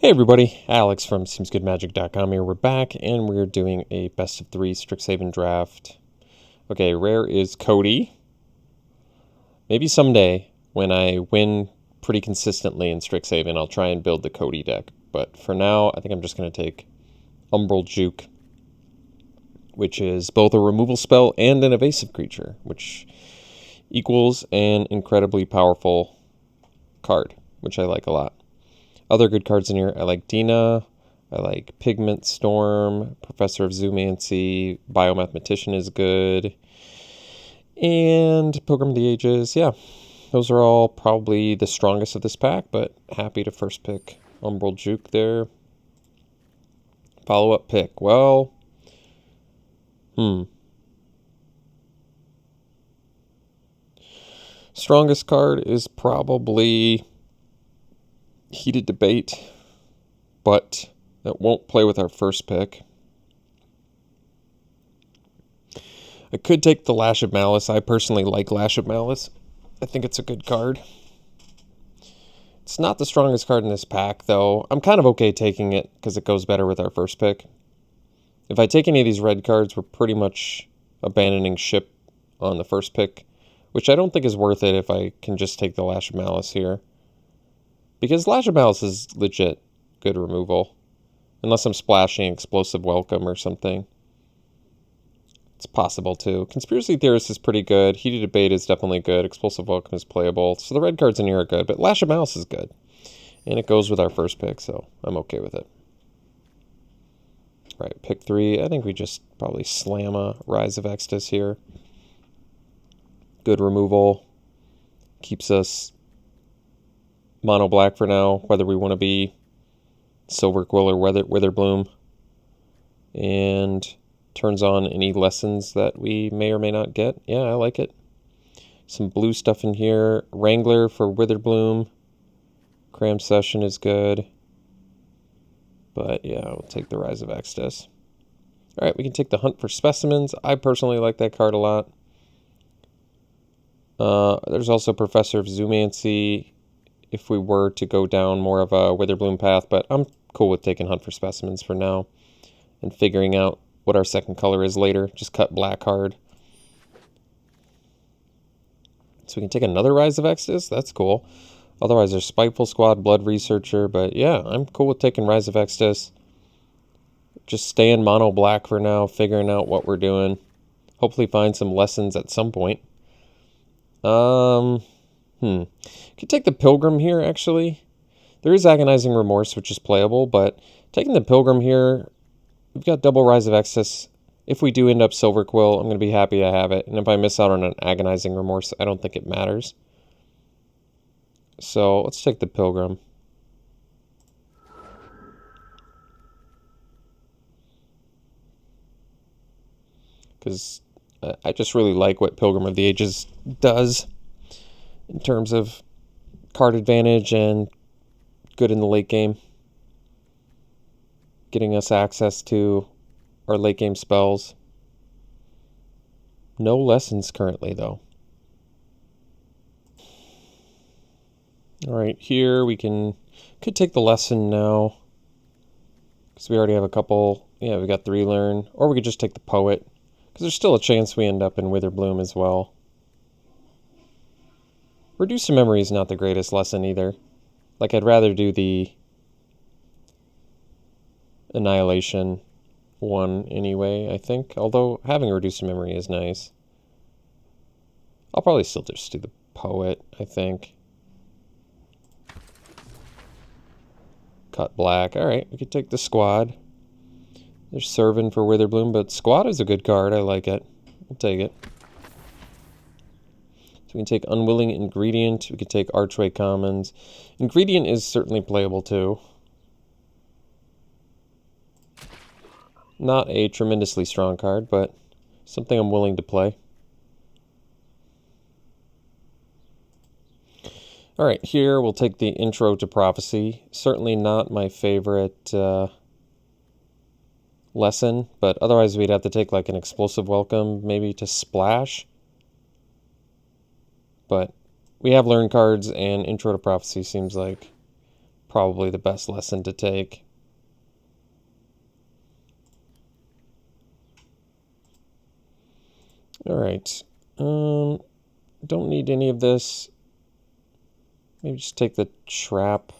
Hey everybody, Alex from SeemsGoodMagic.com here. We're back and we're doing a best of 3 Strixhaven draft. Okay, rare is Cody. Maybe someday when I win pretty consistently in Strixhaven, I'll try and build the Cody deck. But for now, I think I'm just going to take Juke, which is both a removal spell and an evasive creature, which equals an incredibly powerful card, which I like a lot. Other good cards in here, I like Dina, I like Pigment Storm, Professor of Zoomancy, Biomathematician is good, and Pilgrim of the Ages. Yeah, those are all probably the strongest of this pack, but happy to first pick Juke there. Follow-up pick, well, strongest card is probably Heated Debate, but that won't play with our first pick. I could take the Lash of Malice. I personally like Lash of Malice. I think it's a good card. It's not the strongest card in this pack, though. I'm kind of okay taking it because it goes better with our first pick. If I take any of these red cards, we're pretty much abandoning ship on the first pick, which I don't think is worth it if I can just take the Lash of Malice here. Because Lash of Malice is legit good removal. Unless I'm splashing Explosive Welcome or something. It's possible too. Conspiracy Theorist is pretty good. Heated Debate is definitely good. Explosive Welcome is playable. So the red cards in here are good. But Lash of Malice is good. And it goes with our first pick, so I'm okay with it. All right, pick 3. I think we just probably slam a Rise of Extus here. Good removal. Keeps us mono black for now, whether we want to be Silver Quill or Witherbloom, and turns on any lessons that we may or may not get. Yeah, I like it. Some blue stuff in here. Wrangler for Witherbloom. Cram Session is good. But yeah, we'll take the Rise of Extus. Alright, we can take the Hunt for Specimens. I personally like that card a lot. There's also Professor of Zoomancy if we were to go down more of a Witherbloom path, but I'm cool with taking Hunt for Specimens for now and figuring out what our second color is later. Just cut black hard. So we can take another Rise of Extus. That's cool. Otherwise, there's Spiteful Squad, Blood Researcher, but yeah, I'm cool with taking Rise of Extus. Just staying mono black for now, figuring out what we're doing. Hopefully find some lessons at some point. Could take the Pilgrim here, actually. There is Agonizing Remorse, which is playable, but taking the Pilgrim here, we've got double Rise of Extus. If we do end up Silver Quill, I'm going to be happy to have it. And if I miss out on an Agonizing Remorse, I don't think it matters. So let's take the Pilgrim. Because I just really like what Pilgrim of the Ages does in terms of card advantage and good in the late game. Getting us access to our late game spells. No lessons currently, though. Alright, here we could take the lesson now. Because we already have a couple. Yeah, we got 3 learn. Or we could just take the Poet. Because there's still a chance we end up in Witherbloom as well. Reduce to Memory is not the greatest lesson either. Like, I'd rather do the Annihilation one anyway, I think. Although, having a Reduce to Memory is nice. I'll probably still just do the Poet, I think. Cut black. Alright, we could take the Squad. There's Servant for Witherbloom, but Squad is a good card. I like it. We'll take it. So we can take Unwilling Ingredient. We can take Archway Commons. Ingredient is certainly playable too. Not a tremendously strong card, but something I'm willing to play. Alright, here we'll take the Intro to Prophecy. Certainly not my favorite lesson, but otherwise we'd have to take like an Explosive Welcome maybe to splash. But we have learn cards, and Intro to Prophecy seems like probably the best lesson to take. All right. Don't need any of this. Maybe just take the trap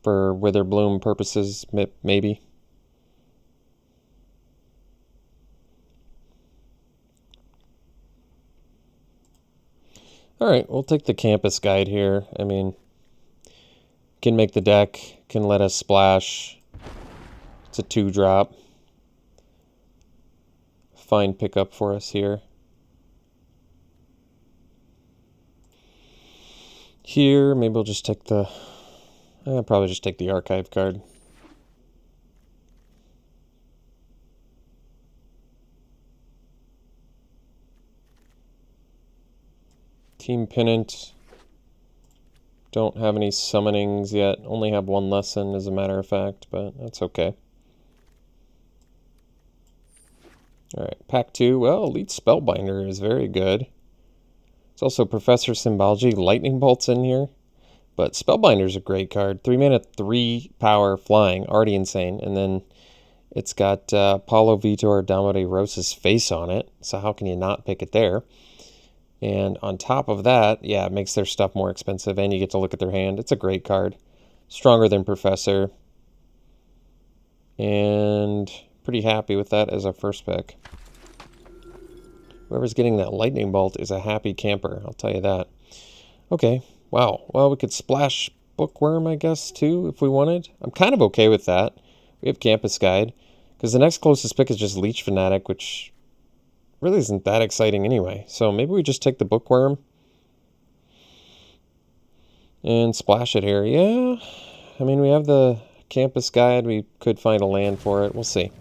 for Witherbloom purposes, maybe. All right, we'll take the campus guide here. I mean, can make the deck, can let us splash. It's a 2-drop. Fine pickup for us here. Here, maybe we'll just take the... I'll probably just take the archive card. Team Pennant. Don't have any summonings yet. Only have one lesson, as a matter of fact, but that's okay. Alright, pack 2. Well, Elite Spellbinder is very good. It's also Professor Symbology. Lightning Bolt's in here. But Spellbinder's a great card. 3 mana, 3 power, flying. Already insane. And then it's got Paulo Vitor Damode Rosa's face on it. So how can you not pick it there? And on top of that, yeah, it makes their stuff more expensive, and you get to look at their hand. It's a great card. Stronger than Professor. And pretty happy with that as our first pick. Whoever's getting that Lightning Bolt is a happy camper, I'll tell you that. Okay, wow. Well, we could splash Bookworm, I guess, too, if we wanted. I'm kind of okay with that. We have Campus Guide, because the next closest pick is just Leech Fanatic, which really isn't that exciting anyway. So maybe we just take the Bookworm and splash it here. Yeah, I mean, we have the Campus Guide. We could find a land for it. We'll see.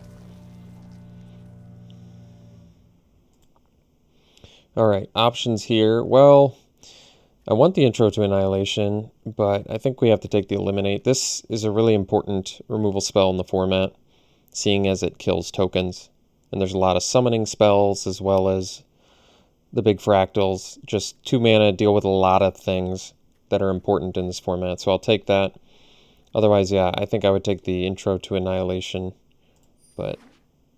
All right, options here. Well, I want the Intro to Annihilation, but I think we have to take the Eliminate. This is a really important removal spell in the format, seeing as it kills tokens. And there's a lot of summoning spells as well as the big fractals. Just 2 mana, deal with a lot of things that are important in this format. So I'll take that. Otherwise, yeah, I think I would take the Intro to Annihilation. But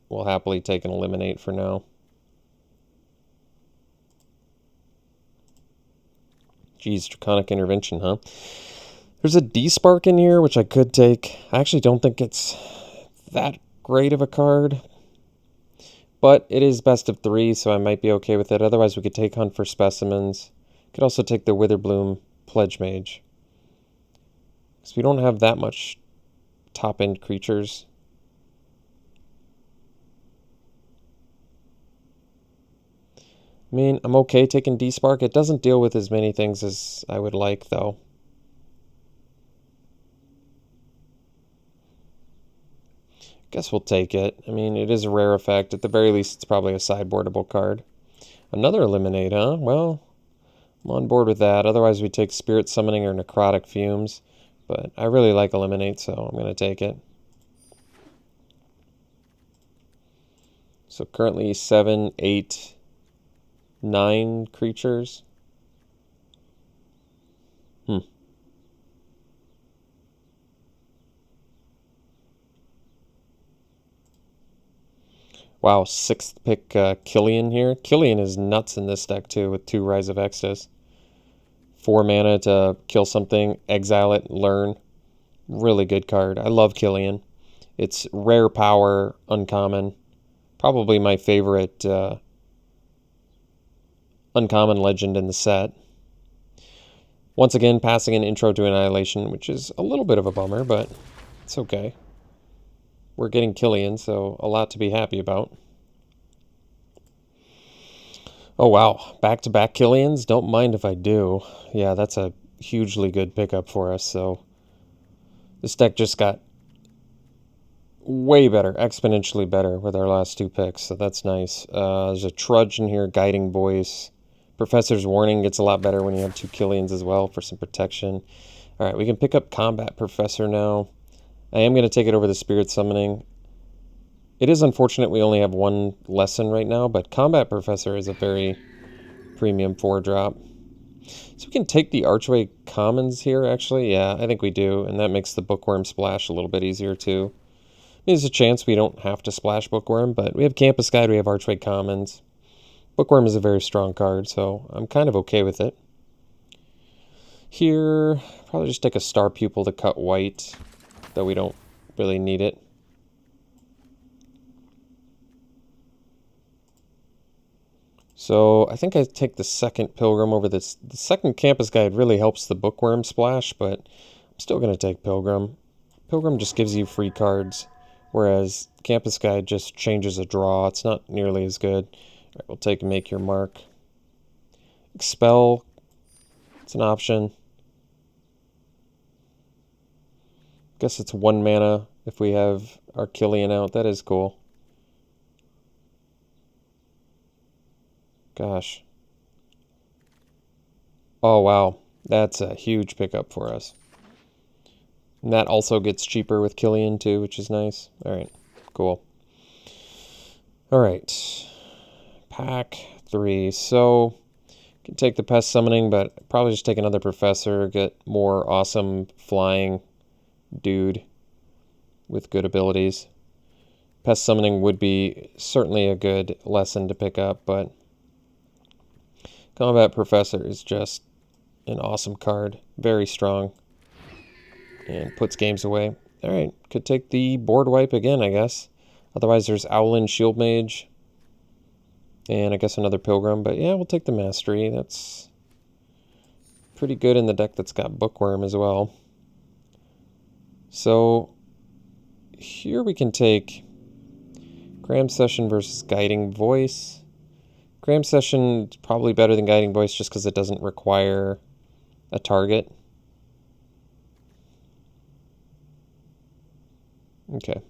we'll happily take an Eliminate for now. Geez, Draconic Intervention, huh? There's a D-Spark in here, which I could take. I actually don't think it's that great of a card. But it is best of 3, so I might be okay with it. Otherwise, we could take Hunt for Specimens. Could also take the Witherbloom Pledge Mage. Because we don't have that much top-end creatures. I mean, I'm okay taking D-Spark. It doesn't deal with as many things as I would like, though. Guess we'll take it. I mean, it is a rare effect. At the very least, it's probably a sideboardable card. Another Eliminate, huh? Well, I'm on board with that. Otherwise, we take Spirit Summoning or Necrotic Fumes. But I really like Eliminate, so I'm going to take it. So currently 7, 8, 9 creatures. Wow, 6th pick Killian here. Killian is nuts in this deck too with 2 Rise of Extus. 4 mana to kill something, exile it, learn. Really good card. I love Killian. It's rare power, uncommon. Probably my favorite uncommon legend in the set. Once again, passing an Intro to Annihilation, which is a little bit of a bummer, but it's okay. We're getting Killian, so a lot to be happy about. Oh, wow. Back-to-back Killians? Don't mind if I do. Yeah, that's a hugely good pickup for us, so this deck just got way better, exponentially better with our last 2 picks, so that's nice. There's a Trudge in here, Guiding Voice. Professor's Warning gets a lot better when you have 2 Killians as well for some protection. All right, we can pick up Combat Professor now. I am going to take it over the Spirit Summoning. It is unfortunate we only have 1 lesson right now, but Combat Professor is a very premium 4-drop. So we can take the Archway Commons here, actually. Yeah, I think we do, and that makes the Bookworm splash a little bit easier, too. There's a chance we don't have to splash Bookworm, but we have Campus Guide, we have Archway Commons. Bookworm is a very strong card, so I'm kind of okay with it. Here, probably just take a Star Pupil to cut white, though we don't really need it. So I think I take the second Pilgrim over this. The second Campus Guide really helps the Bookworm splash, but I'm still going to take Pilgrim. Pilgrim just gives you free cards, whereas Campus Guide just changes a draw. It's not nearly as good. All right, we'll take Make Your Mark. Expel, it's an option. Guess it's 1 mana if we have our Killian out. That is cool. Gosh. Oh, wow. That's a huge pickup for us. And that also gets cheaper with Killian, too, which is nice. All right, cool. All right. Pack 3. So, can take the Pest Summoning, but probably just take another Professor, get more awesome flying dude with good abilities. Pest Summoning would be certainly a good lesson to pick up, but Combat Professor is just an awesome card. Very strong. And puts games away. Alright, could take the board wipe again, I guess. Otherwise, there's Owlin, Shield Mage. And I guess another Pilgrim. But yeah, we'll take the Mastery. That's pretty good in the deck that's got Bookworm as well. So, here we can take Cram Session versus Guiding Voice. Cram Session is probably better than Guiding Voice just because it doesn't require a target. Okay.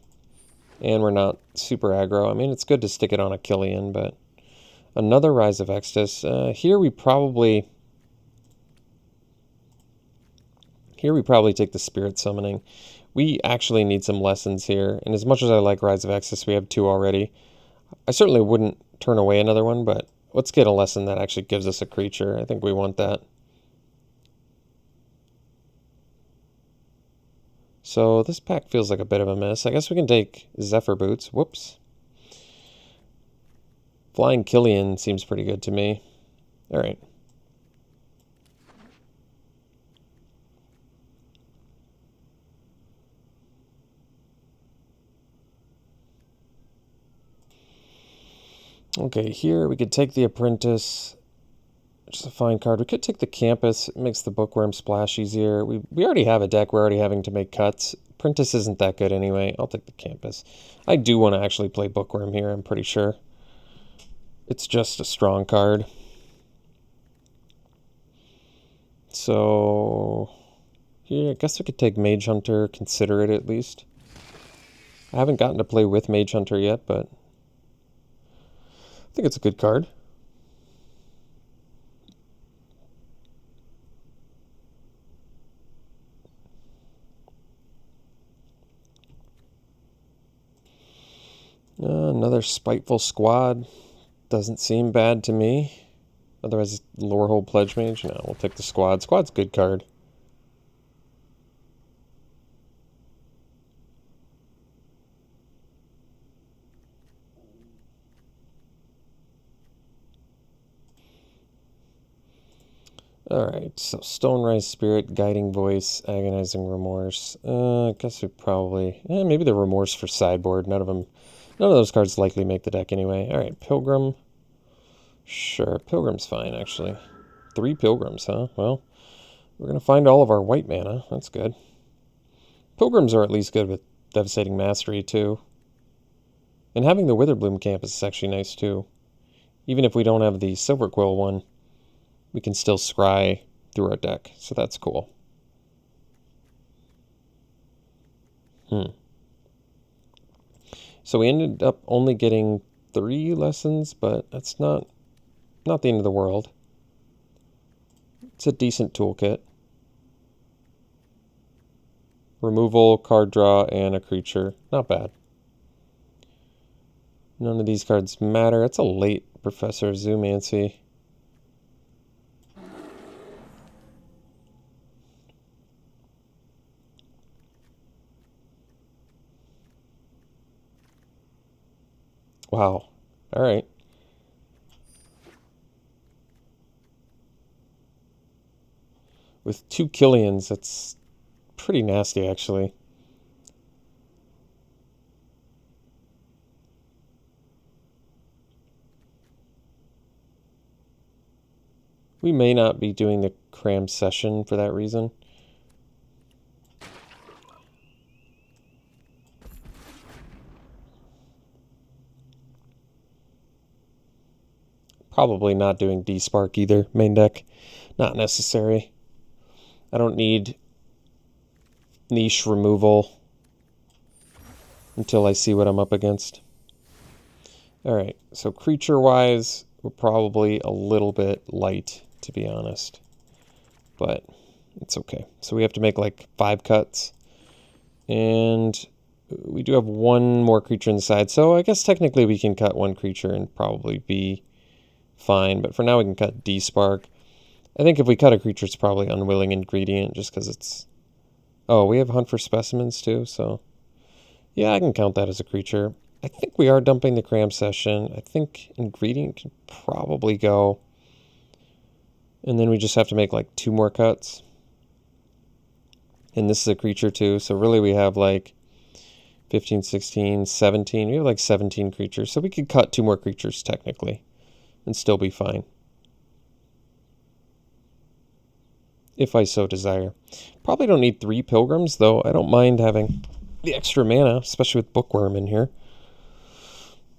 And we're not super aggro. I mean, it's good to stick it on a Killian, but another Rise of Extus. Here we probably take the Spirit Summoning. We actually need some lessons here, and as much as I like Rise of Extus, we have 2 already. I certainly wouldn't turn away another one, but let's get a lesson that actually gives us a creature. I think we want that. So this pack feels like a bit of a miss. I guess we can take Zephyr Boots. Whoops. Flying Killian seems pretty good to me. All right. Okay, here we could take the Apprentice, which is a fine card. We could take the Campus. It makes the Bookworm splash easier. We already have a deck. We're already having to make cuts. Apprentice isn't that good anyway. I'll take the Campus. I do want to actually play Bookworm here, I'm pretty sure. It's just a strong card. So, yeah, I guess we could take Mage Hunter, consider it at least. I haven't gotten to play with Mage Hunter yet, but I think it's a good card. Another Spiteful Squad. Doesn't seem bad to me. Otherwise, Lorehold Pledge Mage. No, we'll take the Squad. Squad's a good card. Alright, so Stonerise Spirit, Guiding Voice, Agonizing Remorse. I guess we probably... maybe the Remorse for sideboard. None of those cards likely make the deck anyway. Alright, Pilgrim. Sure, Pilgrim's fine, actually. 3 Pilgrims, huh? Well, we're going to find all of our white mana. That's good. Pilgrims are at least good with Devastating Mastery, too. And having the Witherbloom Campus is actually nice, too. Even if we don't have the Silver Quill one, we can still scry through our deck, so that's cool. So we ended up only getting 3 lessons, but that's not the end of the world. It's a decent toolkit. Removal, card draw, and a creature. Not bad. None of these cards matter. It's a late Professor Zoomancy. Wow. All right. With 2 Killians, that's pretty nasty, actually. We may not be doing the cram session for that reason. Probably not doing D-Spark either, main deck. Not necessary. I don't need niche removal until I see what I'm up against. Alright, so creature-wise, we're probably a little bit light, to be honest. But it's okay. So we have to make like 5 cuts. And we do have 1 more creature inside, so I guess technically we can cut 1 creature and probably be fine. But for now we can cut D-Spark. I think if we cut a creature, it's probably Unwilling Ingredient, just because it's... Oh, we have Hunt for Specimens too, so... Yeah, I can count that as a creature. I think we are dumping the cram session. I think Ingredient can probably go. And then we just have to make like 2 more cuts. And this is a creature too, so really we have like 15, 16, 17. We have like 17 creatures, so we could cut 2 more creatures technically and still be fine. If I so desire. Probably don't need 3 Pilgrims, though I don't mind having the extra mana, especially with Bookworm in here.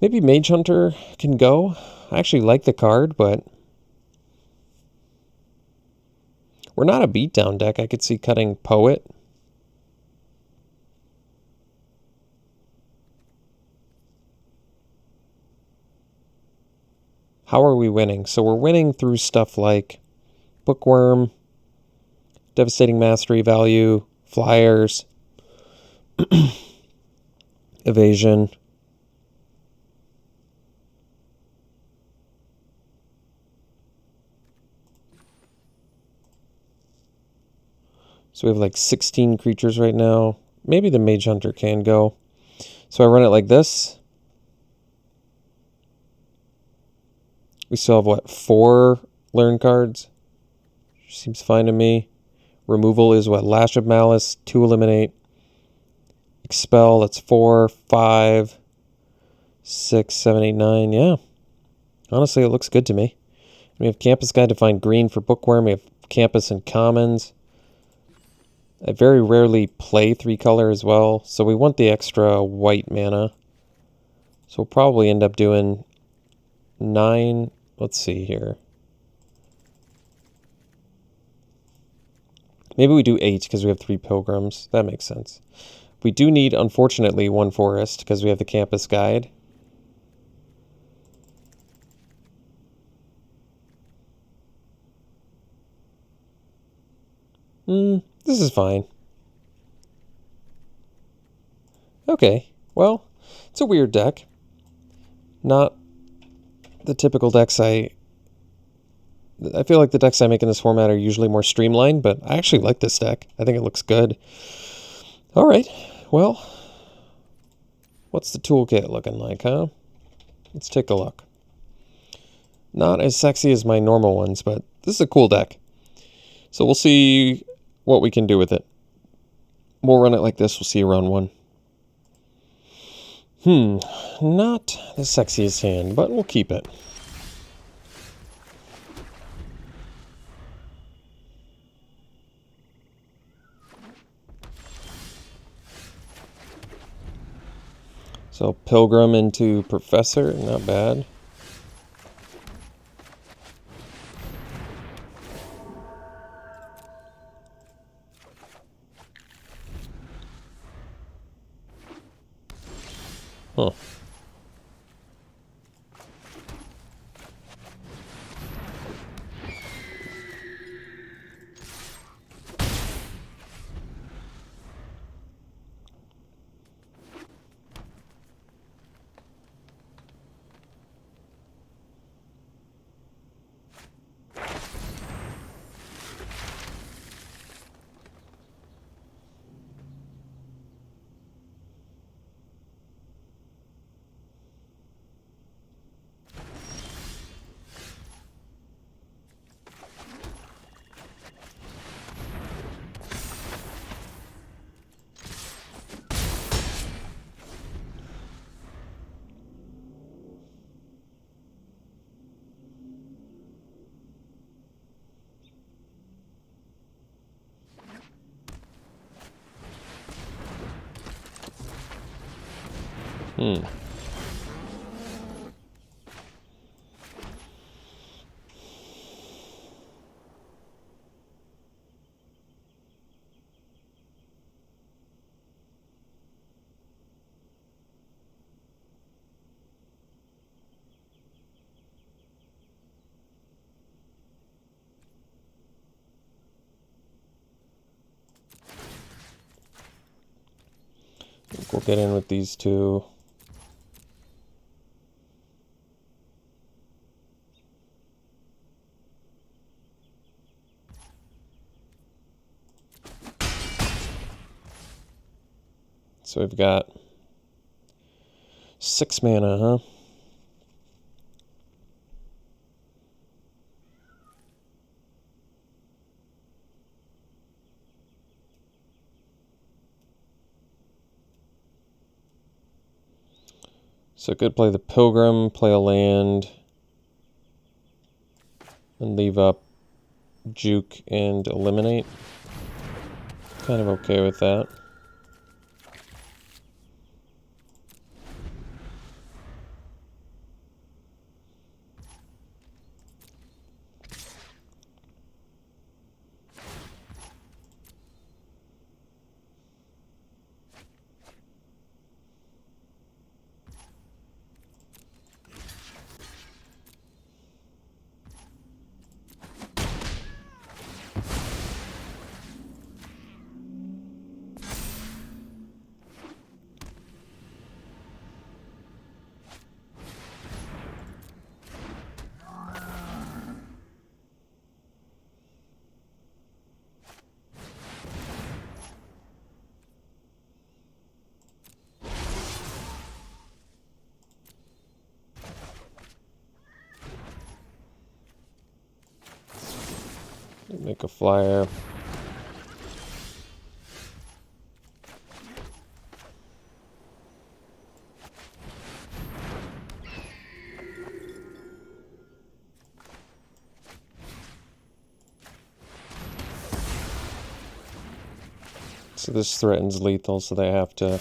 Maybe Mage Hunter can go. I actually like the card, but we're not a beatdown deck. I could see cutting Poet. How are we winning? So we're winning through stuff like Bookworm, Devastating Mastery value, Flyers, Evasion. So we have like 16 creatures right now. Maybe the Mage Hunter can go. So I run it like this. We still have, what, 4 learn cards? Seems fine to me. Removal is, what, Lash of Malice, 2 eliminate. Expel, that's 4, 5, 6, 7, 8, 9. Yeah. Honestly, it looks good to me. We have Campus Guide to find green for Bookworm. We have Campus and Commons. I very rarely play 3-color as well, so we want the extra white mana. So we'll probably end up doing 9. Let's see here. Maybe we do 8 because we have 3 Pilgrims. That makes sense. We do need, unfortunately, 1 Forest because we have the Campus Guide. This is fine. Okay, well, it's a weird deck. Not the typical decks I feel like the decks I make in this format are usually more streamlined, but I actually like this deck. I think it looks good. All right, well, what's the toolkit looking like, huh? Let's take a look. Not as sexy as my normal ones, but this is a cool deck. So we'll see what we can do with it. We'll run it like this. We'll see round 1. Not the sexiest hand, but we'll keep it. So Pilgrim into Professor, not bad. Huh. Hmm. We'll get in with these two. So we've got 6 mana, huh? So could play the Pilgrim, play a land, and leave up Juke and eliminate. Kind of okay with that. Make a flyer. So this threatens lethal, so they have to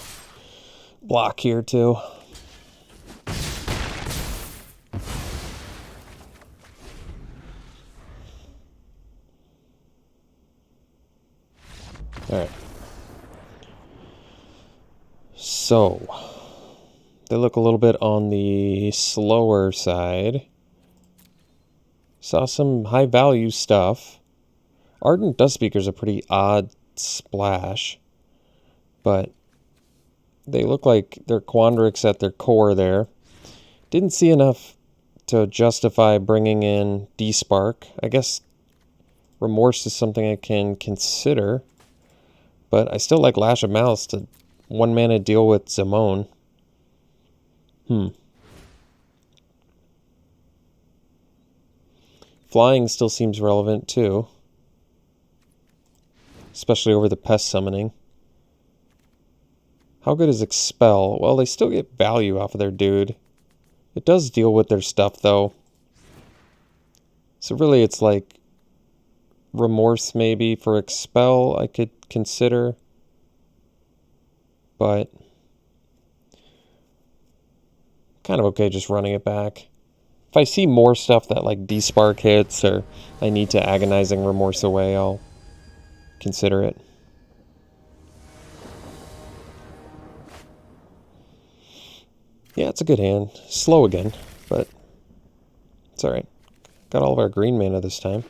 block here too. Alright. So, they look a little bit on the slower side. Saw some high value stuff. Ardent Dustspeaker's a pretty odd splash, but they look like they're Quandrix at their core there. Didn't see enough to justify bringing in D-Spark. I guess Remorse is something I can consider, but I still like Lash of Malice to 1 mana deal with Zimone. Flying still seems relevant too, especially over the Pest summoning. How good is Expel? Well, they still get value off of their dude. It does deal with their stuff though. So really it's like Remorse maybe for Expel I could consider, but kind of okay just running it back. If I see more stuff that like D-Spark hits or I need to Agonizing Remorse away, I'll consider it. Yeah, it's a good hand. Slow again, but it's alright. Got all of our green mana this time.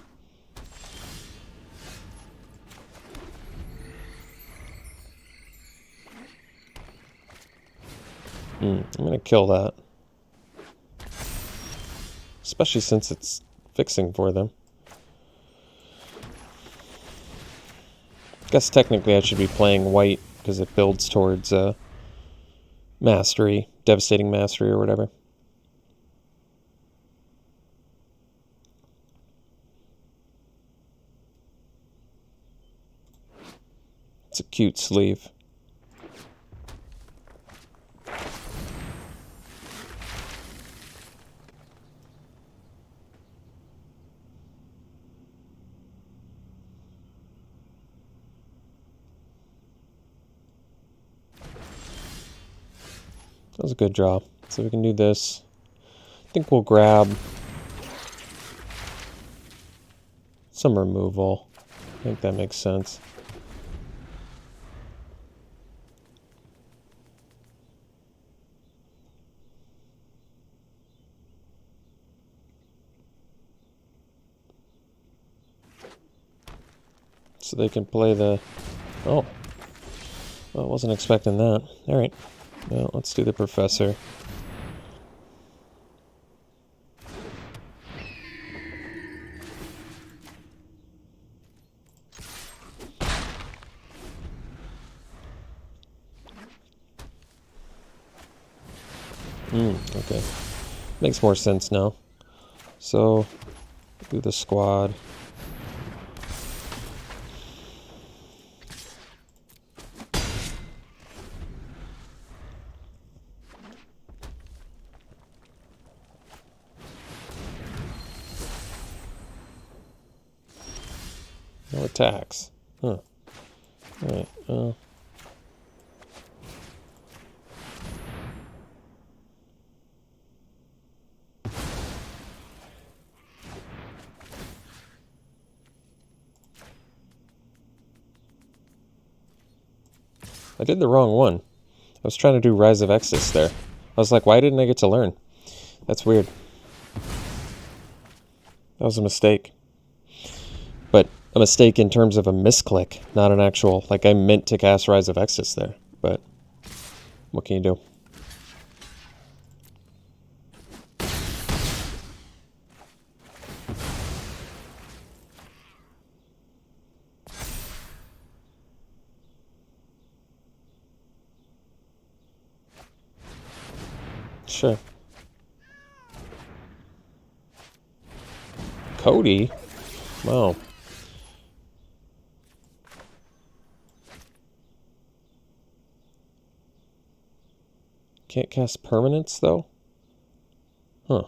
I'm going to kill that. Especially since it's fixing for them. Guess technically I should be playing white because it builds towards Mastery, Devastating Mastery or whatever. It's a cute sleeve. That was a good draw. So we can do this. I think we'll grab some removal. I think that makes sense. So they can play the... Oh. Well, I wasn't expecting that. Alright. Well, let's do the Professor. Okay. Makes more sense now. So, do the squad. No attacks. Huh. Alright, I did the wrong one. I was trying to do Rise of Exodus there. I was like, why didn't I get to learn? That's weird. That was a mistake. But a mistake in terms of a misclick, not an actual... Like, I meant to cast Rise of Exodus there. But what can you do? Sure. Cody? Wow. Can't cast permanents, though? Huh.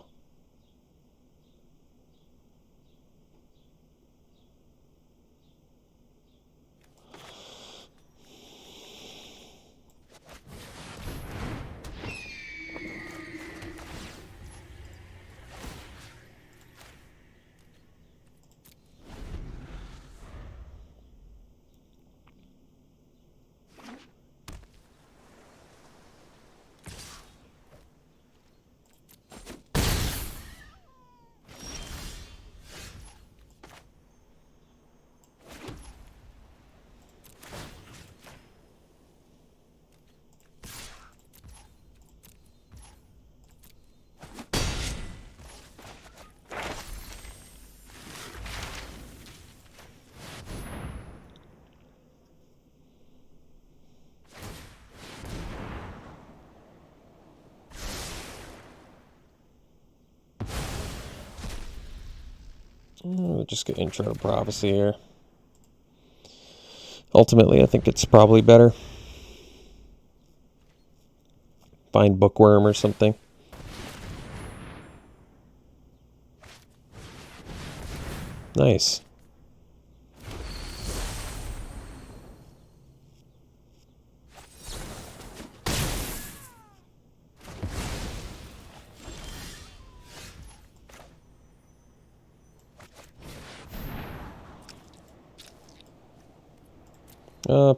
We'll just get Intro to Prophecy here. Ultimately, I think it's probably better. Find Bookworm or something. Nice.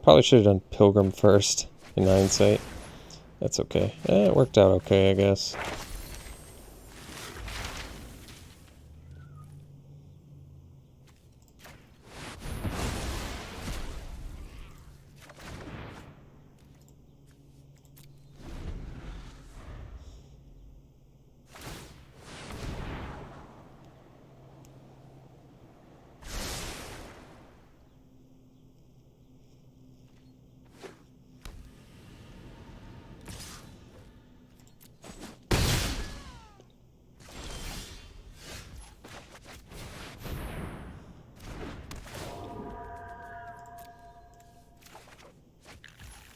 Probably should have done Pilgrim first, in hindsight. That's okay. It worked out okay, I guess.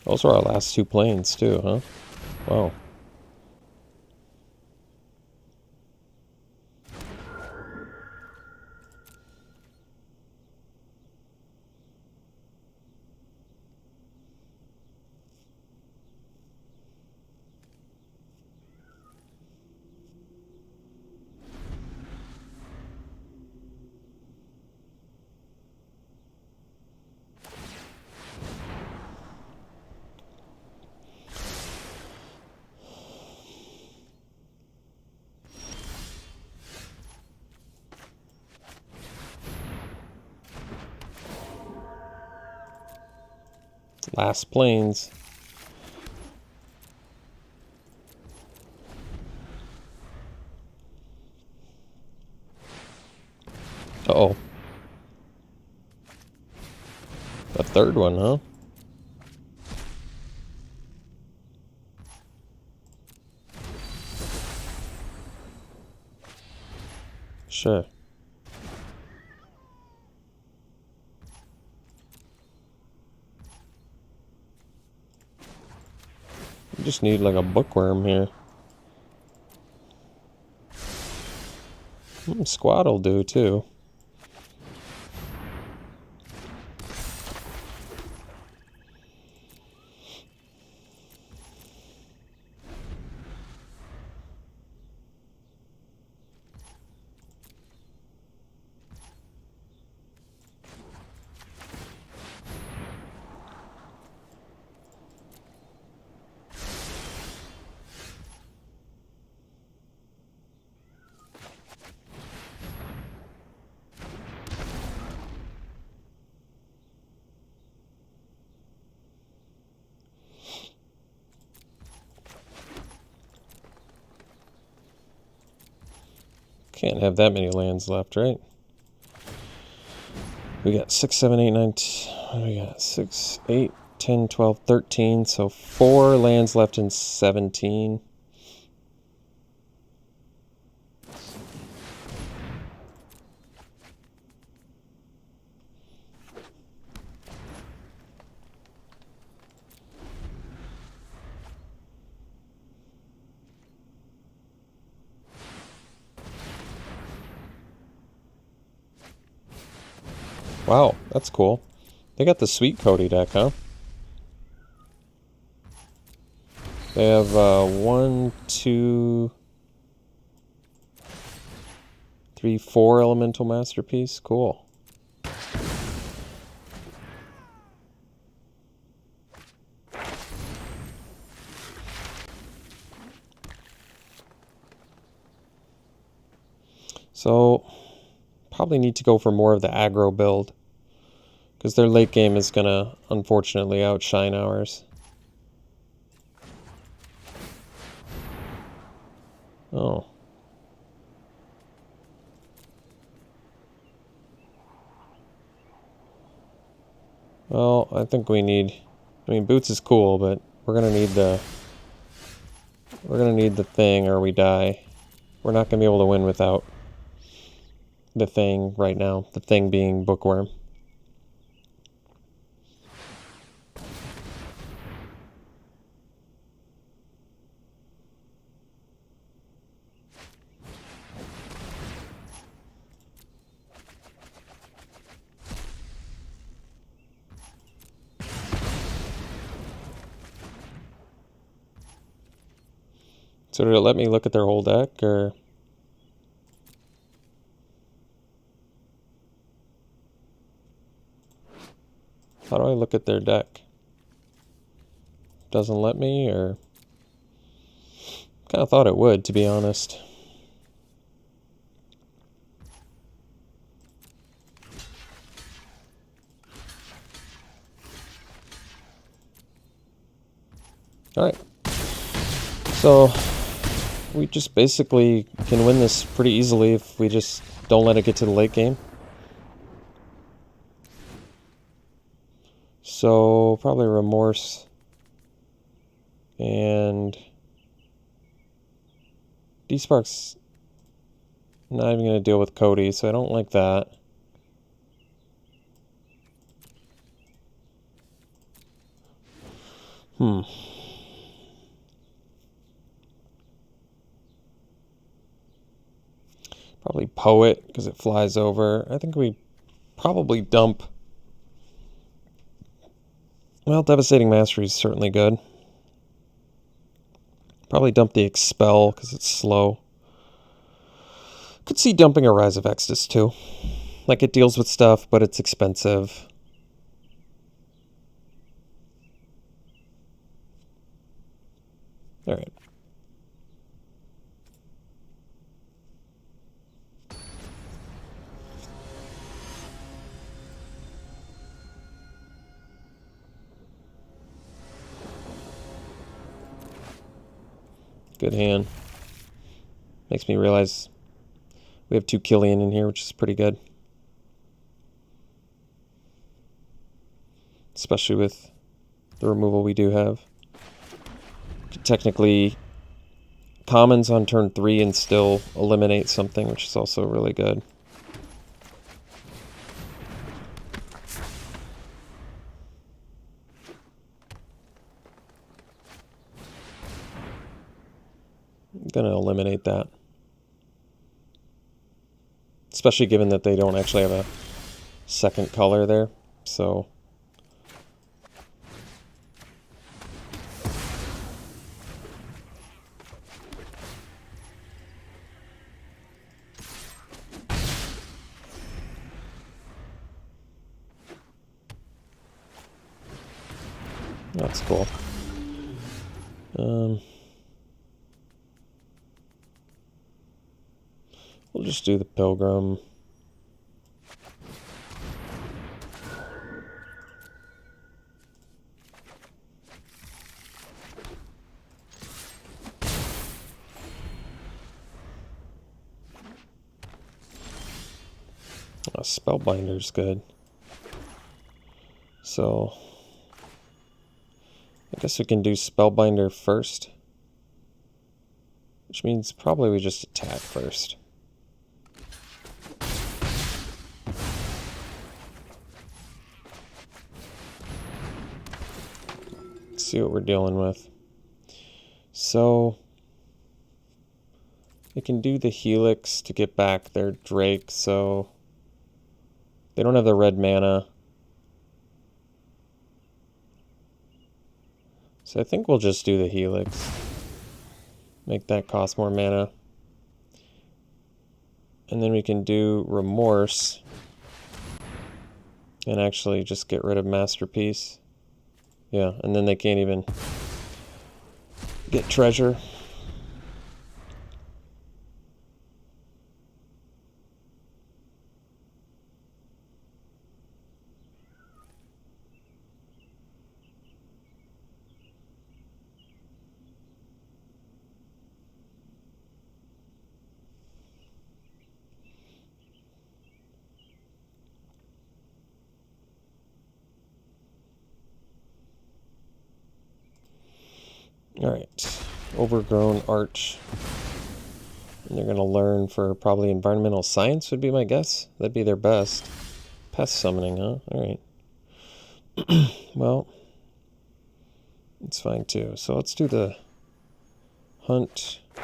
Those were our last two planes, too, huh? Wow. Last plains. Uh-oh. The third one, huh? Sure. You just need like a bookworm here. Squad will do too. Can't have that many lands left, right? We got 6, 7, 8, 9, we got 6, 8, 10, 12, 13. So 4 lands left in 17. Wow, that's cool. They got the Sweet Cody deck, huh? They have 1, 2, 3, 4 Elemental Masterpiece. Cool. So, probably need to go for more of the aggro build, because their late game is going to, unfortunately, outshine ours. Oh. Well, I think we need... I mean, Boots is cool, but we're going to need the... We're going to need the thing or we die. We're not going to be able to win without the thing right now. The thing being Bookworm. So did it let me look at their whole deck, or... How do I look at their deck? Doesn't let me, or... Kind of thought it would, to be honest. Alright. So, we just basically can win this pretty easily if we just don't let it get to the late game. So, probably Remorse. And... D-Spark's not even going to deal with Cody, so I don't like that. Probably Poet, because it flies over. I think we probably dump... Well, Devastating Mastery is certainly good. Probably dump the Expel, because it's slow. Could see dumping a Rise of Exodus, too. Like, it deals with stuff, but it's expensive. Alright. Good hand. Makes me realize we have 2 Killian in here, which is pretty good. Especially with the removal we do have. Could technically commons on turn 3 and still eliminate something, which is also really good. I'm going to eliminate that. Especially given that they don't actually have a second color there. So that's cool. We'll just do the Pilgrim. Spellbinder's good. So I guess we can do Spellbinder first. Which means probably we just attack first. Let's see what we're dealing with. So they can do the Helix to get back their Drake, so they don't have the red mana. So I think we'll just do the Helix. Make that cost more mana. And then we can do Remorse. And actually just get rid of Masterpiece. Yeah, and then they can't even get Treasure. Alright, Overgrown Arch. And they're going to learn for probably Environmental Science would be my guess. That'd be their best. Pest Summoning, huh? Alright. Well, it's fine too. So let's do the Hunt. I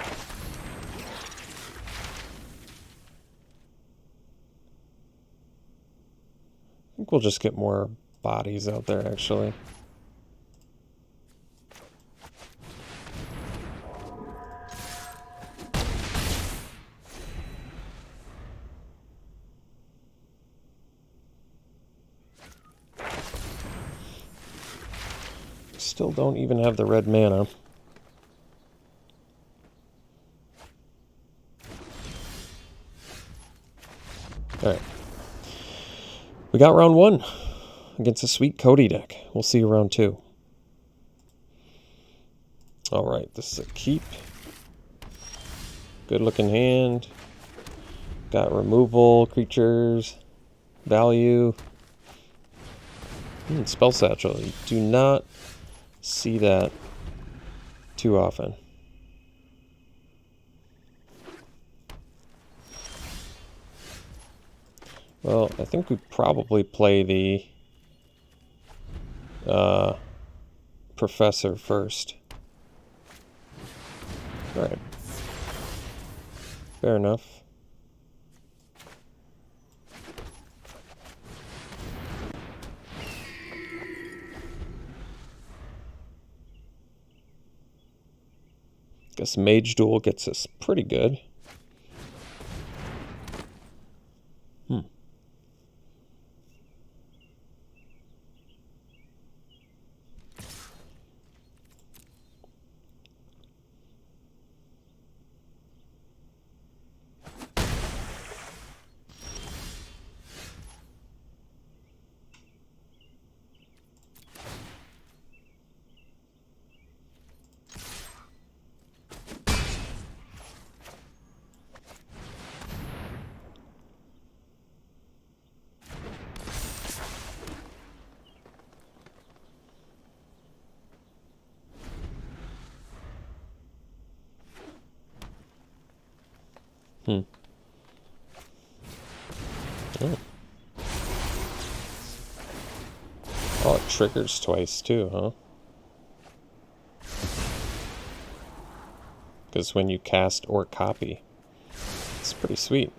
think we'll just get more bodies out there actually. Still don't even have the red mana. Alright. We got round 1 against a sweet Cody deck. We'll see you round 2. Alright, this is a keep. Good looking hand. Got removal, creatures, value. Spell Satchel. You do not see that too often. Well, I think we probably play the Professor first. Alright. Fair enough. Guess Mage Duel gets us pretty good. Hmm. Oh. Oh, it triggers twice too, huh? Because when you cast or copy, it's pretty sweet.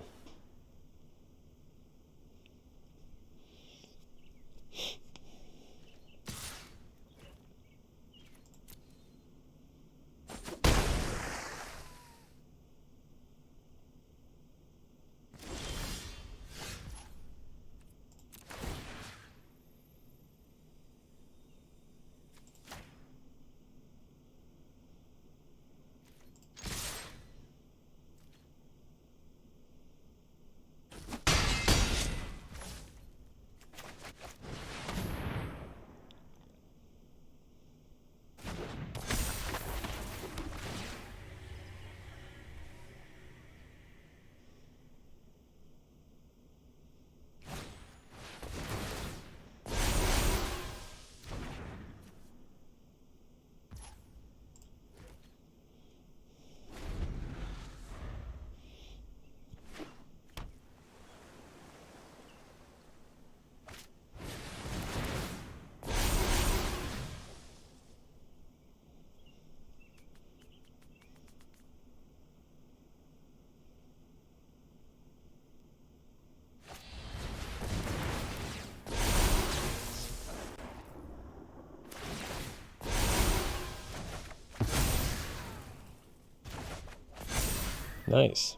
Nice.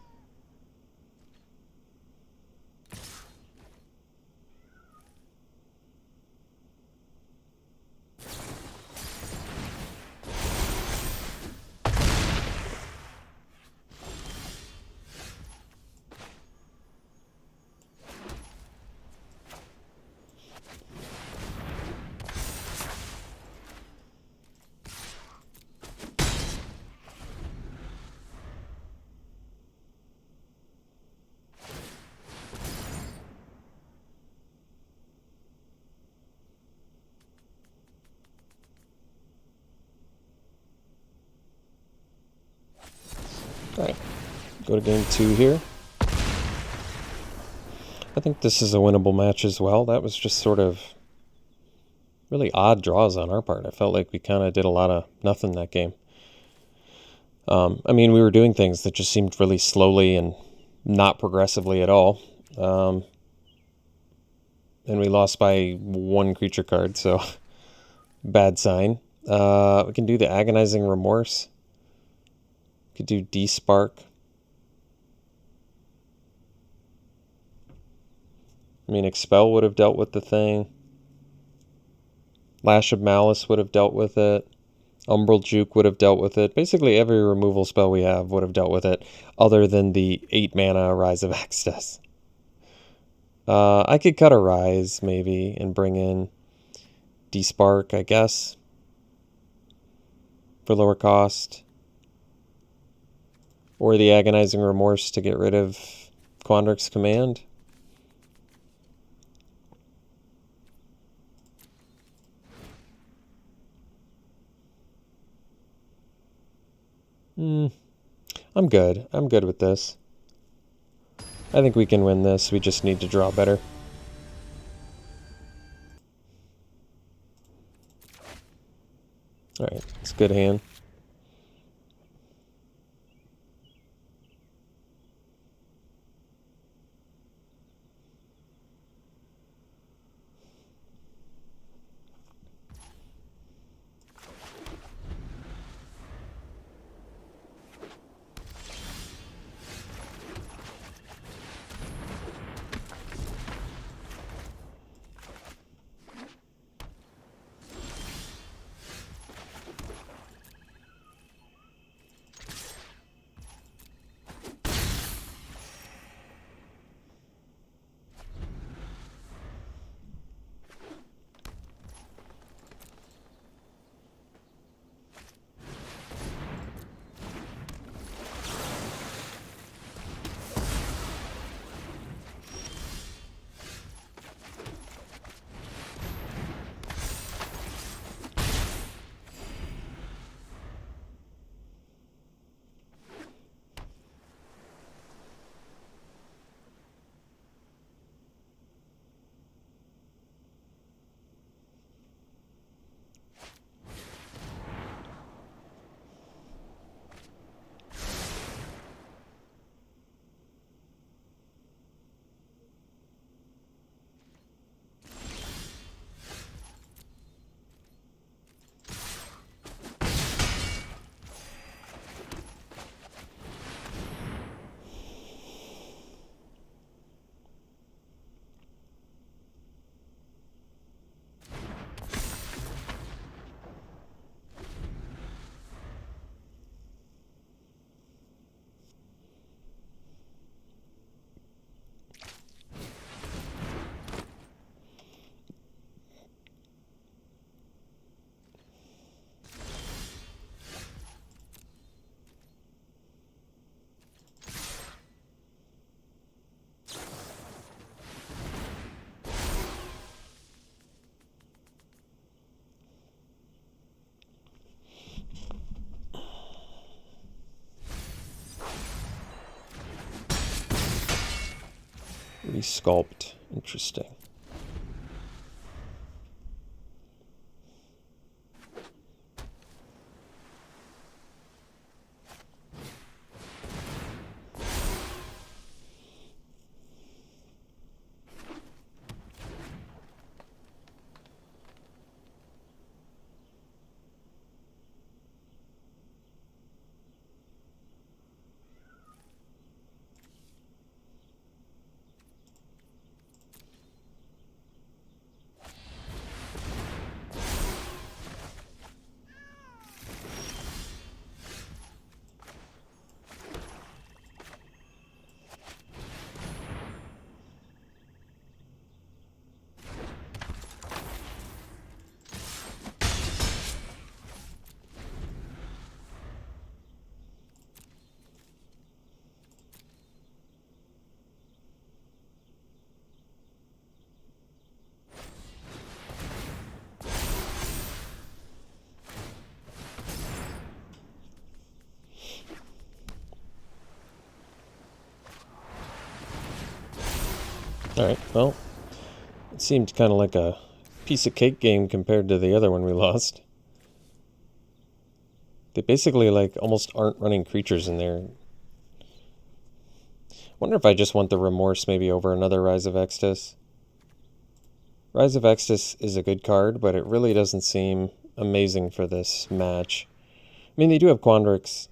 All right, go to game 2 here. I think this is a winnable match as well. That was just sort of really odd draws on our part. I felt like we kind of did a lot of nothing that game. I mean, we were doing things that just seemed really slowly and not progressively at all. And we lost by 1 creature card, so bad sign. We can do the Agonizing Remorse. Could do D-Spark. I mean, Expel would have dealt with the thing. Lash of Malice would have dealt with it. Umbral Juke would have dealt with it. Basically, every removal spell we have would have dealt with it, other than the 8 mana Rise of Access. I could cut a Rise, maybe, and bring in D-Spark, I guess, for lower cost. Or the Agonizing Remorse to get rid of Quandrix's Command. I'm good. I'm good with this. I think we can win this. We just need to draw better. Alright, it's a good hand. Resculpt. Interesting. Alright, well, it seemed kind of like a piece of cake game compared to the other one we lost. They basically, like, almost aren't running creatures in there. Wonder if I just want the Remorse maybe over another Rise of Extus. Rise of Extus is a good card, but it really doesn't seem amazing for this match. I mean, they do have Quandrix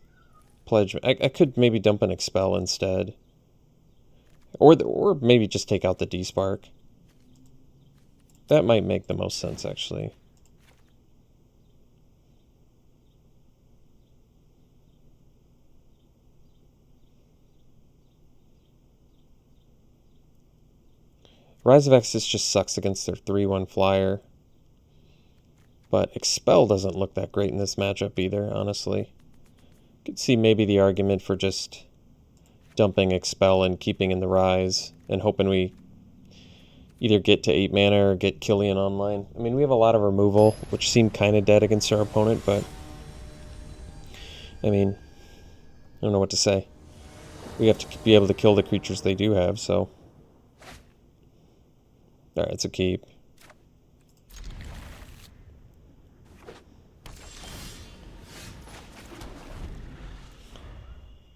Pledge. I could maybe dump an Expel instead. Or maybe just take out the D-Spark. That might make the most sense, actually. Rise of Extus just sucks against their 3-1 flyer. But Expel doesn't look that great in this matchup either, honestly. You could see maybe the argument for just dumping Expel and keeping in the Rise and hoping we either get to 8 mana or get Killian online. I mean, we have a lot of removal, which seem kind of dead against our opponent, but I mean, I don't know what to say. We have to be able to kill the creatures they do have, so. Alright, it's a keep.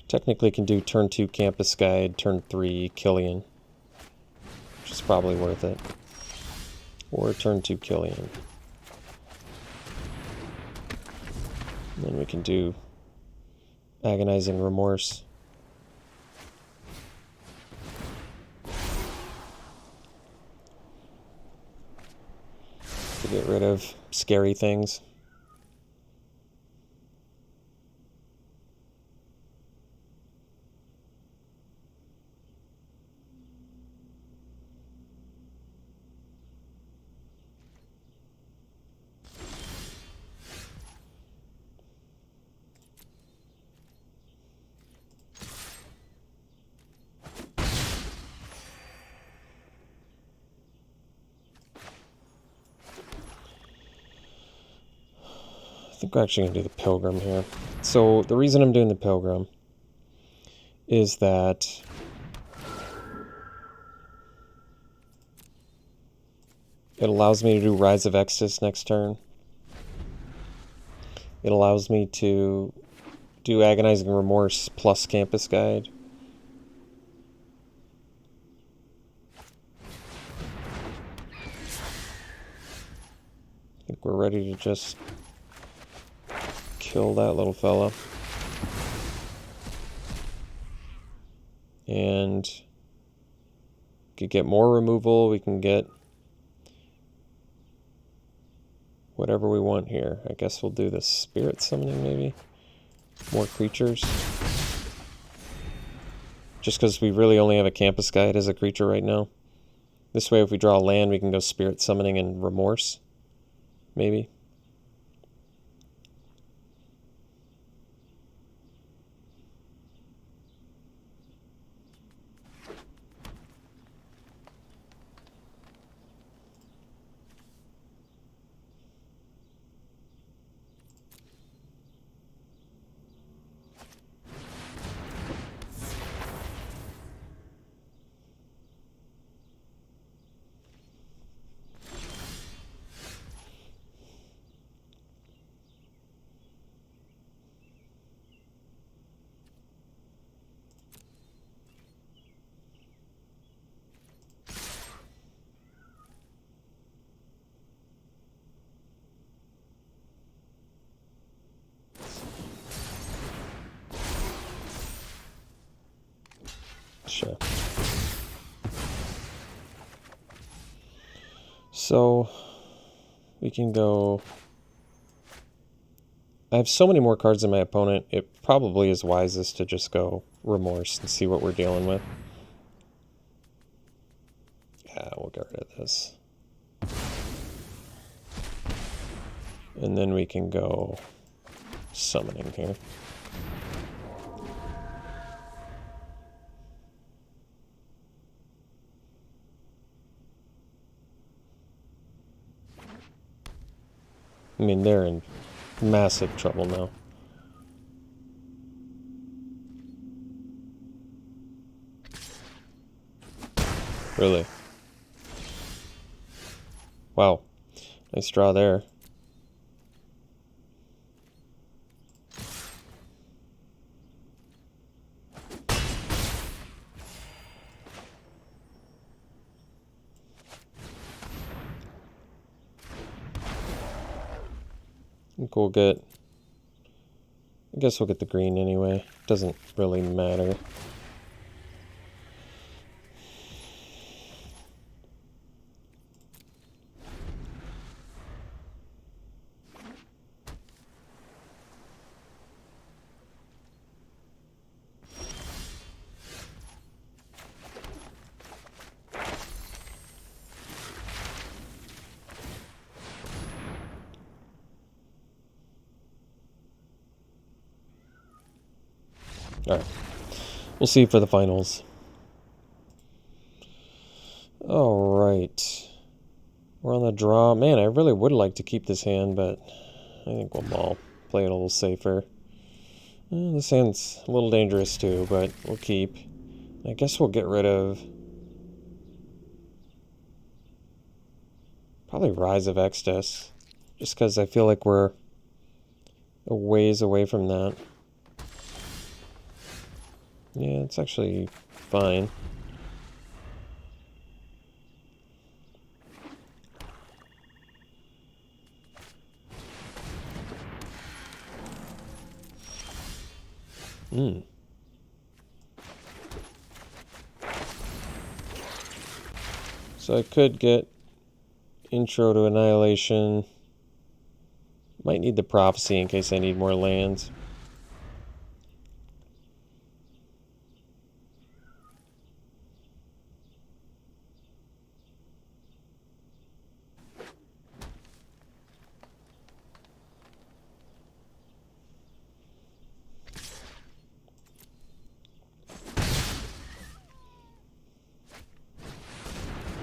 Technically can do turn 2 Campus Guide, turn 3 Killian, which is probably worth it. Or turn 2 Killian. And then we can do Agonizing Remorse. To get rid of scary things. I think we're actually going to do the Pilgrim here. So the reason I'm doing the Pilgrim is that it allows me to do Rise of Extus next turn. It allows me to do Agonizing Remorse plus Campus Guide. I think we're ready to just kill that little fella. And could get more removal. We can get whatever we want here. I guess we'll do the Spirit Summoning maybe. More creatures. Just because we really only have a Campus Guide as a creature right now. This way if we draw a land we can go Spirit Summoning and Remorse. Maybe. Sure. So we can go. I have so many more cards than my opponent, it probably is wisest to just go Remorse and see what we're dealing with. Yeah, we'll get rid of this. And then we can go Summoning here. I mean, they're in massive trouble now. Really? Wow. Nice draw there. I think we'll get... I guess we'll get the green anyway. Doesn't really matter. Alright. We'll see for the finals. Alright. We're on the draw. Man, I really would like to keep this hand, but I think we'll maul. Play it a little safer. This hand's a little dangerous too, but we'll keep. I guess we'll get rid of... probably Rise of Extus. Just because I feel like we're a ways away from that. Yeah, it's actually fine. So I could get Intro to Annihilation. Might need the Prophecy in case I need more lands.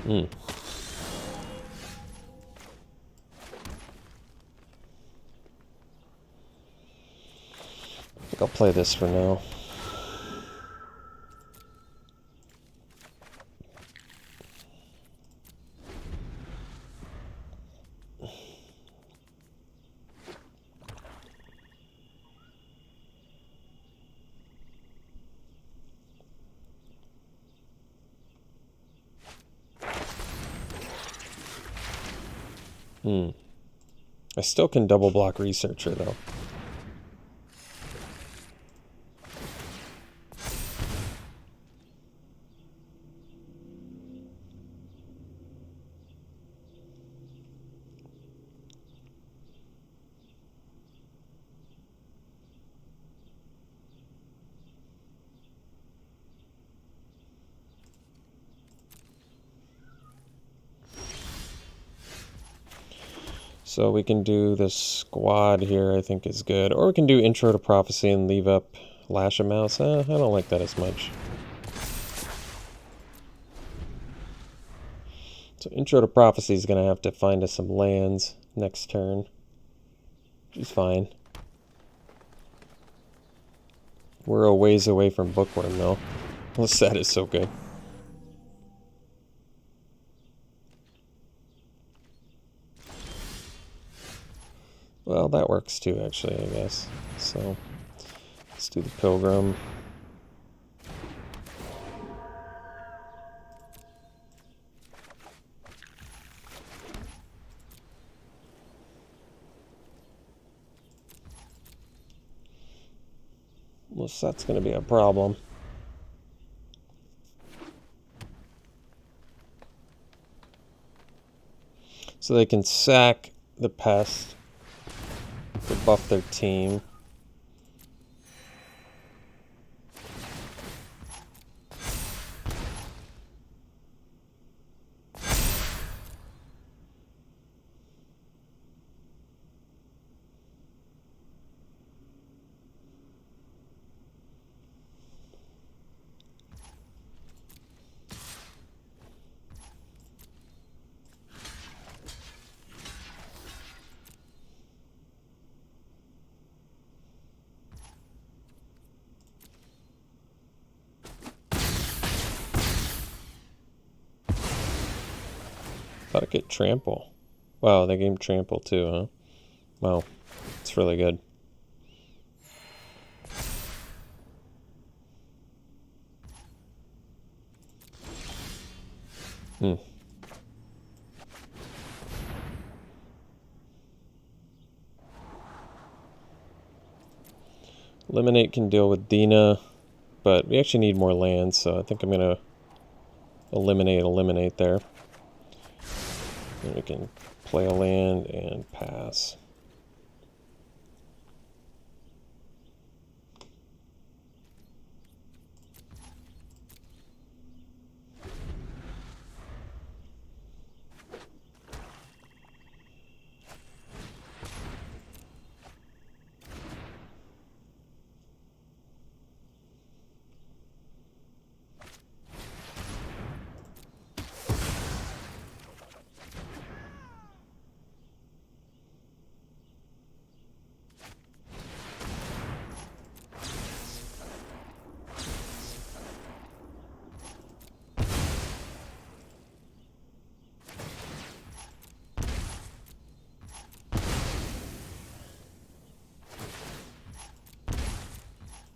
I think I'll play this for now. I still can double block Researcher though. So we can do the squad here, I think is good. Or we can do Intro to Prophecy and leave up Lash of Mouse. I don't like that as much. So Intro to Prophecy is going to have to find us some lands next turn. Which is fine. We're a ways away from Bookworm though. This set is so good. Well, that works too, actually, I guess. So, let's do the Pilgrim. Well, that's going to be a problem. So they can sack the pest to buff their team. Thought it could trample. Wow, they gave him trample too, huh? Wow, it's really good. Eliminate can deal with Dina, but we actually need more lands, so I think I'm going to eliminate there. And we can play a land and pass.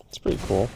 It's pretty cool.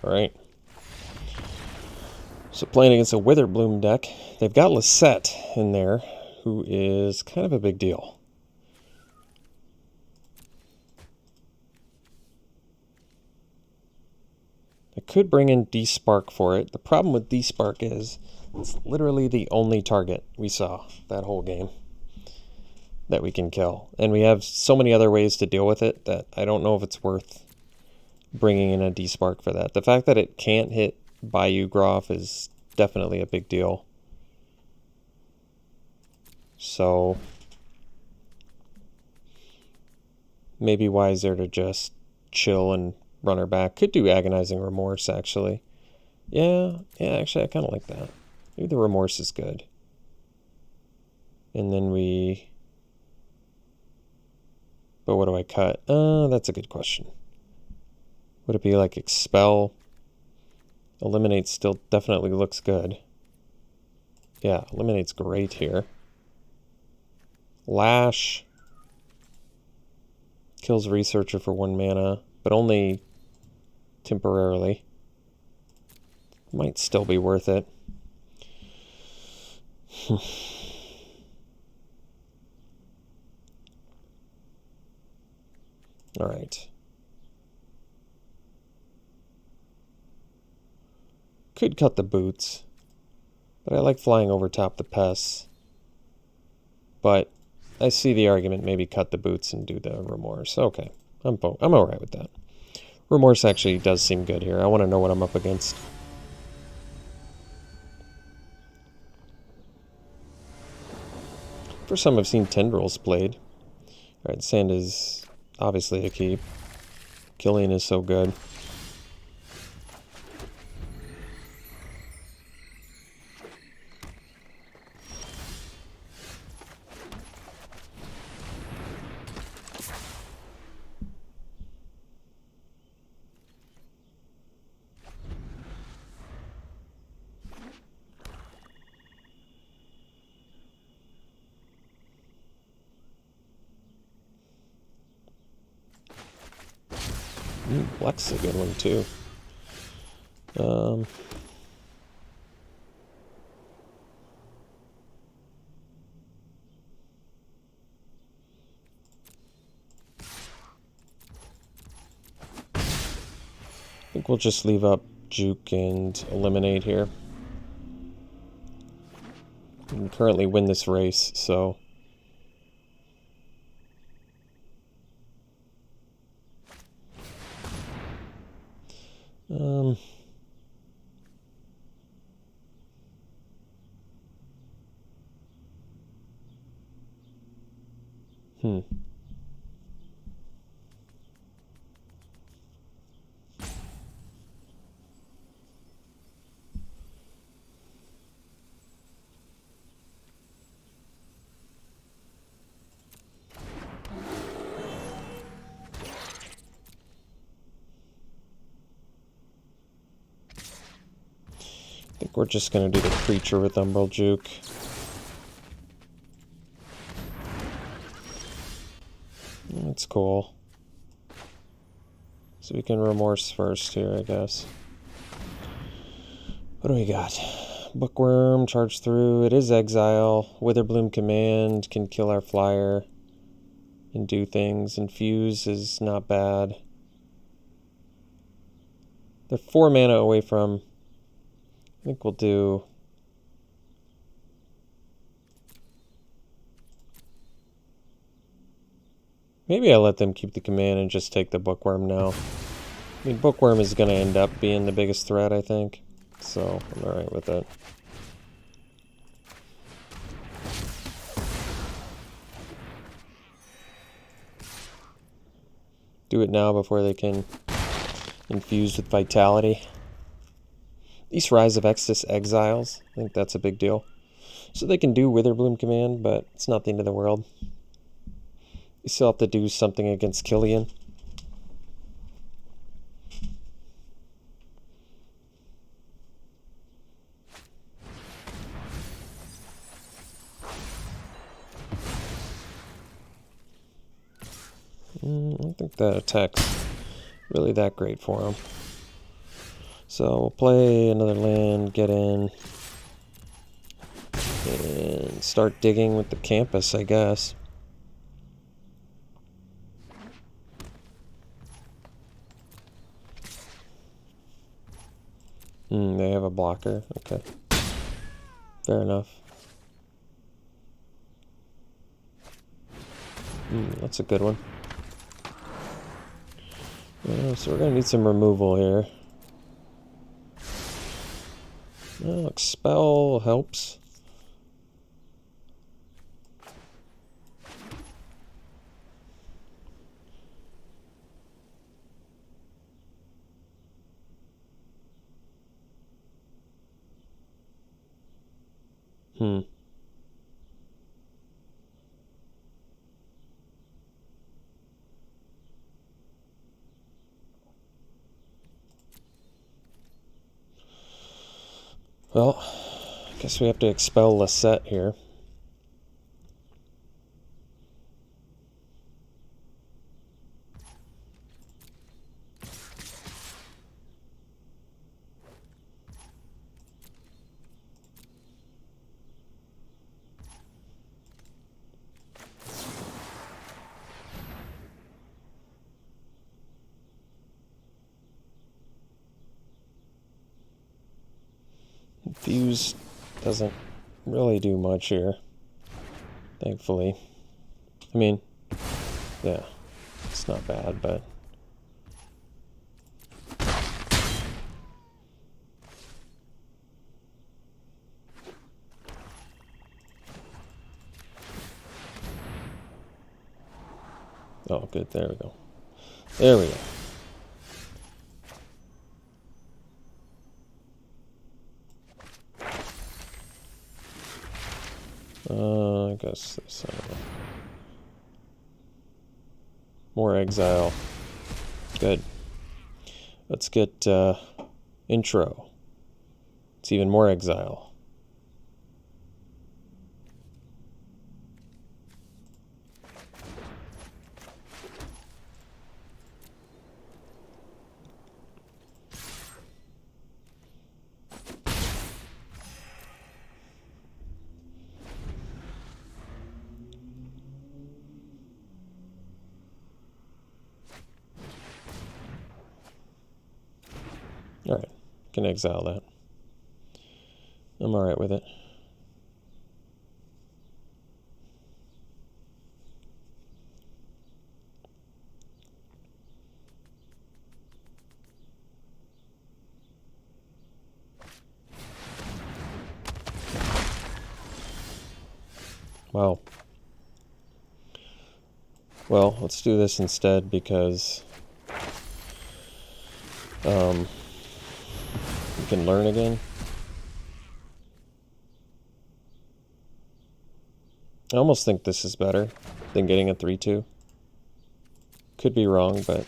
Alright. So playing against a Witherbloom deck, they've got Lisette in there, who is kind of a big deal. I could bring in D-Spark for it. The problem with D-Spark is it's literally the only target we saw that whole game that we can kill. And we have so many other ways to deal with it that I don't know if it's worth bringing in a D-Spark for that. The fact that it can't hit Bayou Groff is definitely a big deal. So maybe wiser to just chill and run her back. Could do Agonizing Remorse, actually. Yeah, actually I kind of like that. Maybe the remorse is good. And then we... But what do I cut? That's a good question. Would it be like expel? Eliminate still definitely looks good. Yeah, eliminate's great here. Lash kills researcher for 1 mana, but only temporarily. Might still be worth it. All right. Could cut the boots, but I like flying over top the pests. But I see the argument, maybe cut the boots and do the remorse. Okay, I'm all right with that. Remorse actually does seem good here. I want to know what I'm up against. First time I've seen tendrils played. All right, sand is obviously a keep. Killian is so good. Black's a good one too. I think we'll just leave up Juke and eliminate here. We can currently win this race, so... I think we're just going to do the creature with Umbral Juke. That's cool. So we can remorse first here, I guess. What do we got? Bookworm, charge through. It is exile. Witherbloom command can kill our flyer and do things. Infuse is not bad. They're 4 mana away from... I think we'll do... Maybe I let them keep the command and just take the Bookworm now. I mean, Bookworm is going to end up being the biggest threat, I think. So, I'm alright with it. Do it now before they can infuse with Vitality. These Rise of Extus exiles, I think that's a big deal. So they can do Witherbloom command, but it's not the end of the world. You still have to do something against Killian. I don't think that attack's really that great for him. So we'll play another land, get in, and start digging with the campus, I guess. They have a blocker. Okay. Fair enough. That's a good one. So we're going to need some removal here. Expel helps. Hmm. Well, I guess we have to expel Lisette here. Fuse doesn't really do much here, thankfully. I mean, yeah, it's not bad, but... Oh, good, there we go. There we go. I guess this... more exile. Good. Let's get intro. It's even more exile. Alright, can exile that. I'm alright with it. Wow. Well, let's do this instead because we can learn again. I almost think this is better than getting a 3-2. Could be wrong, but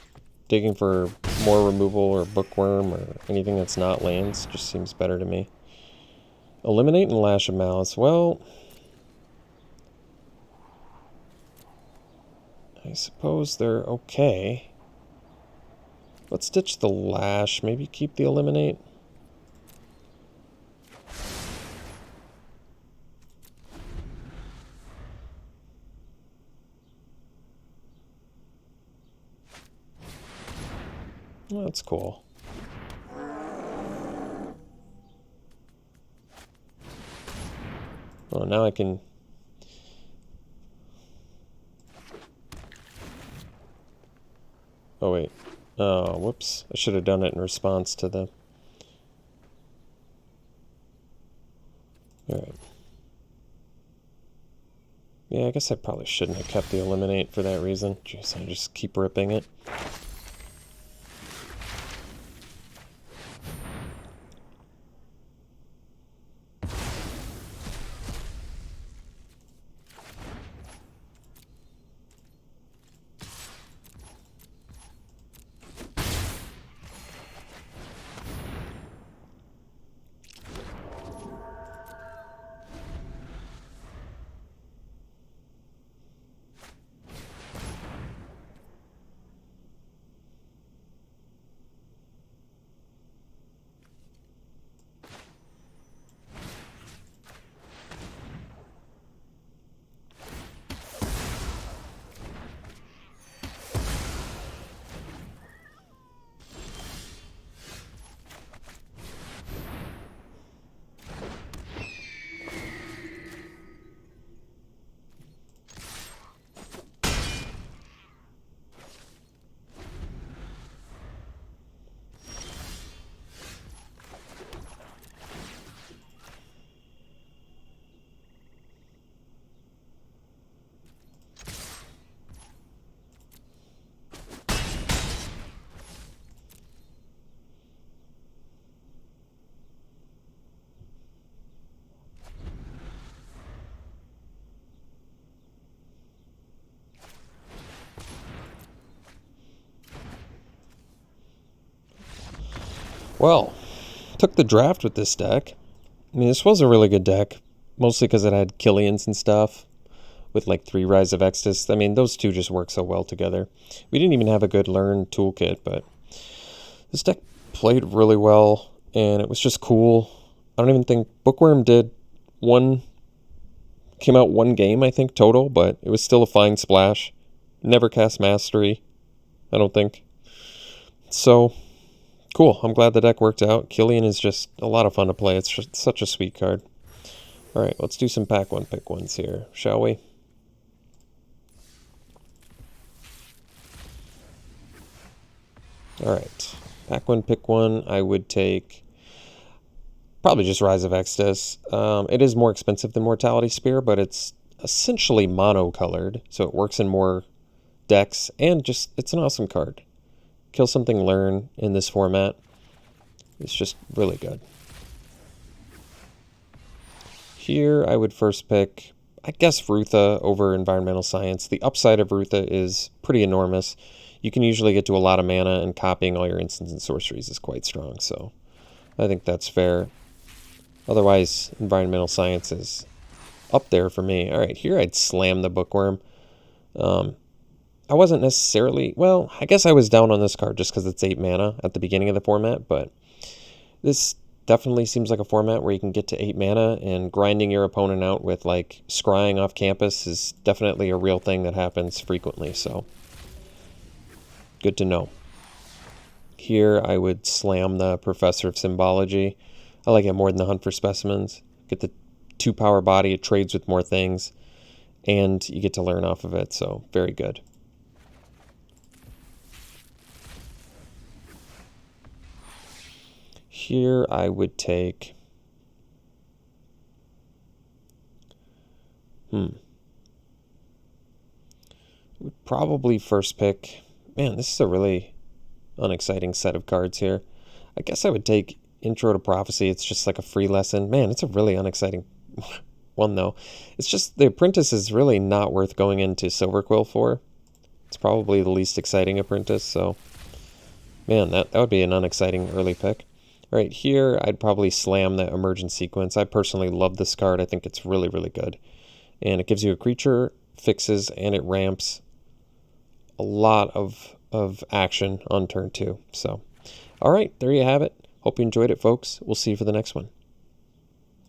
digging for more removal or bookworm or anything that's not lands just seems better to me. Eliminate and Lash of Malice. Well, I suppose they're okay. Let's ditch the Lash. Maybe keep the Eliminate. Well, that's cool. Oh, now I can... Oh, wait. Oh, whoops. I should have done it in response to the... Alright. Yeah, I guess I probably shouldn't have kept the Eliminate for that reason. Jeez, I just keep ripping it. Well, took the draft with this deck. I mean, this was a really good deck, mostly because it had Killians and stuff with like 3 Rise of Extus. I mean, those two just work so well together. We didn't even have a good learn toolkit, but this deck played really well, and it was just cool. I don't even think Bookworm came out 1 game, I think, total, but it was still a fine splash. Never cast Mastery, I don't think. So, cool. I'm glad the deck worked out. Killian is just a lot of fun to play. It's just such a sweet card. All right, let's do some pack 1, pick 1s here, shall we? All right, pack 1, pick 1. I would take probably just Rise of Extus. It is more expensive than Mortality Spear, but it's essentially mono-colored, so it works in more decks, and just it's an awesome card. Kill something, learn in this format. It's just really good. Here I would first pick, I guess, Rutha over Environmental Science. The upside of Rutha is pretty enormous. You can usually get to a lot of mana, and copying all your instants and sorceries is quite strong, so I think that's fair. Otherwise, Environmental Science is up there for me. All right, here I'd slam the Bookworm. I wasn't necessarily, well, I guess I was down on this card just because it's 8 mana at the beginning of the format, but this definitely seems like a format where you can get to 8 mana, and grinding your opponent out with like scrying off campus is definitely a real thing that happens frequently, so good to know. Here I would slam the Professor of Symbology. I like it more than the Hunt for Specimens. Get the 2 power body, it trades with more things, and you get to learn off of it, so very good. Here I would take would probably first pick, man, this is a really unexciting set of cards here. I guess I would take Intro to Prophecy. It's just like a free lesson. Man, it's a really unexciting one, though. It's just the Apprentice is really not worth going into Silverquill for. It's probably the least exciting Apprentice, so man, that would be an unexciting early pick. All right, here I'd probably slam the Emergent Sequence. I personally love this card. I think it's really, really good. And it gives you a creature, fixes, and it ramps a lot of action on turn 2. So, all right, there you have it. Hope you enjoyed it, folks. We'll see you for the next one.